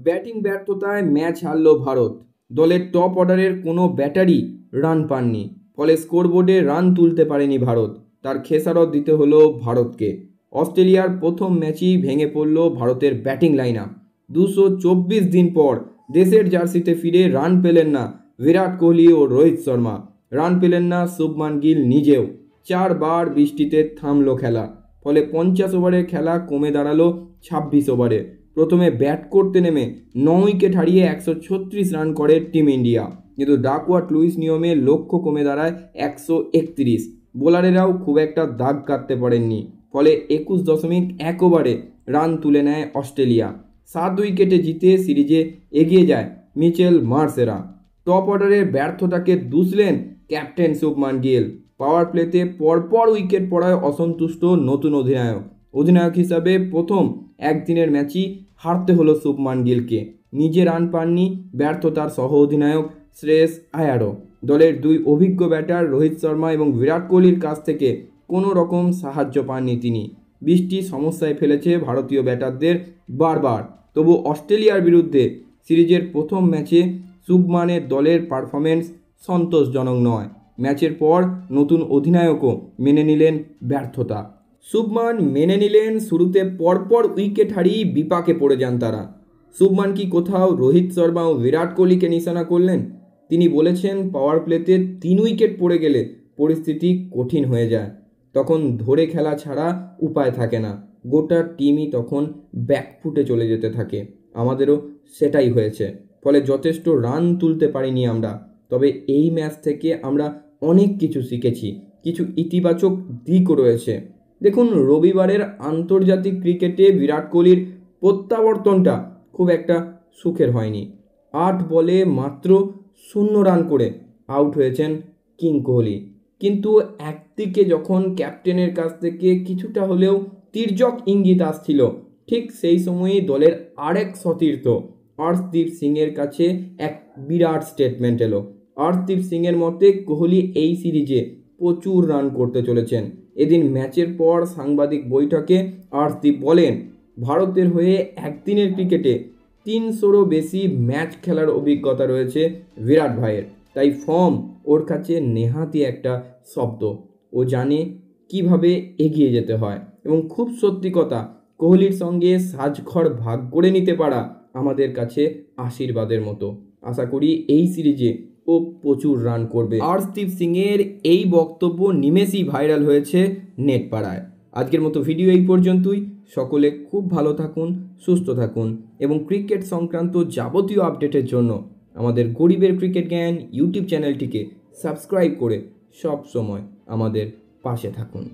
Batting ব্যর্থতায় match হারল Bharat. দলের top অর্ডারের কোনো ব্যাটারই রান পাননি, ফলে স্কোরবোর্ডে রান তুলতে পারেনি ভারত। তার খেসারত দিতে হলো ভারতকে। অস্ট্রেলিয়ার প্রথম ম্যাচেই ভেঙে পড়ল ভারতের ব্যাটিং লাইন আপ। 224 দিন পর দেশের জার্সিতে ফিরে রান পেলেন না বিরাট কোহলি ও রোহিত শর্মা, রান পেলেন না শুভমান গিল নিজেও। 4 বার বৃষ্টিতে থামলো খেলা, ফলে 50 ওভারের খেলা কমে দাঁড়ালো 26 ওভারে। প্রথমে ব্যাট করতে নেমে 9 উইকেট হারিয়ে 136 রান করে টিম ইন্ডিয়া, কিন্তু ডাকওয়ার্থ লুইস নিয়মে লক্ষ্য কমে দাঁড়ায় 131। বোলারেরাও খুব একটা দাগ কাটতে পারেননি, ফলে 21.1 ওভারে রান তুলে নেয় অস্ট্রেলিয়া। 7 উইকেটে জিতে সিরিজে এগিয়ে যায় মিচেল মার্শেরা। টপ অর্ডারের ব্যর্থতাকে দুষলেন ক্যাপ্টেন শুভমান গিল। পাওয়ার প্লেতে পরপর উইকেট পড়ায় অসন্তুষ্ট নতুন অধিনায়ক হিসাবে প্রথম একদিনের ম্যাচই হারতে হলো শুভমান গিলকে। নিজে রান পাননি ব্যর্থতার সহ অধিনায়ক শ্রেয়স আয়ারও। দলের 2 অভিজ্ঞ ব্যাটার রোহিত শর্মা এবং বিরাট কোহলির কাছ থেকে কোনো রকম সাহায্য পাননি তিনি। বৃষ্টি সমস্যায় ফেলেছে ভারতীয় ব্যাটারদের বারবার। তবু অস্ট্রেলিয়ার বিরুদ্ধে সিরিজের প্রথম ম্যাচে শুভমানের দলের পারফরমেন্স সন্তোষজনক নয়। ম্যাচের পর নতুন অধিনায়কও মেনে নিলেন ব্যর্থতা। শুভমান মেনে নিলেন শুরুতে পরপর উইকেট হারিয়ে বিপাকে পড়ে যান তারা। শুভমান কি কোথাও রোহিত শর্মা ও বিরাট কোহলিকে নিশানা করলেন? তিনি বলেছেন, পাওয়ার প্লেতে 3 উইকেট পড়ে গেলে পরিস্থিতি কঠিন হয়ে যায়, তখন ধরে খেলা ছাড়া উপায় থাকে না। গোটা টিমই তখন ব্যাকফুটে চলে যেতে থাকে। আমাদেরও সেটাই হয়েছে, ফলে যথেষ্ট রান তুলতে পারিনি আমরা। তবে এই ম্যাচ থেকে আমরা অনেক কিছু শিখেছি, কিছু ইতিবাচক দিকও রয়েছে। দেখুন, রবিবারের আন্তর্জাতিক ক্রিকেটে বিরাট কোহলির প্রত্যাবর্তনটা খুব একটা সুখের হয়নি। 8 বলে মাত্র 0 রান করে আউট হয়েছেন কিং কোহলি। কিন্তু একদিকে যখন ক্যাপ্টেনের কাছ থেকে কিছুটা হলেও তির্যক ইঙ্গিত আসছিল, ঠিক সেই সময়ই দলের আরেক সতীর্থ অর্শদীপ সিংয়ের কাছে এক বিরাট স্টেটমেন্ট এলো। অর্শদীপ সিংয়ের মতে কোহলি এই সিরিজে প্রচুর রান করতে চলেছেন। এদিন ম্যাচের পর সাংবাদিক বৈঠকে অর্শদীপ বলেন, ভারতের হয়ে একদিনের ক্রিকেটে 300রও বেশি ম্যাচ খেলার অভিজ্ঞতা রয়েছে বিরাট ভাইয়ের, তাই ফর্ম ওর কাছে নেহাতি একটা শব্দ। ও জানে কিভাবে এগিয়ে যেতে হয়। এবং খুব সত্যি কথা, কোহলির সঙ্গে সাজঘর ভাগ করে নিতে পারা আমাদের কাছে আশীর্বাদের মতো। আশা করি এই সিরিজে ও প্রচুর রান করবে। অর্শদীপ সিংয়ের এই বক্তব্য নিমেষেই ভাইরাল হয়েছে নেট পাড়ায়। আজকের মতো ভিডিও এই পর্যন্তই। সকলে খুব ভালো থাকুন, সুস্থ থাকুন এবং ক্রিকেট সংক্রান্ত যাবতীয় আপডেটের জন্য আমাদের গরিবের ক্রিকেট জ্ঞান ইউটিউব চ্যানেলটিকে সাবস্ক্রাইব করে সব সময় আমাদের পাশে থাকুন।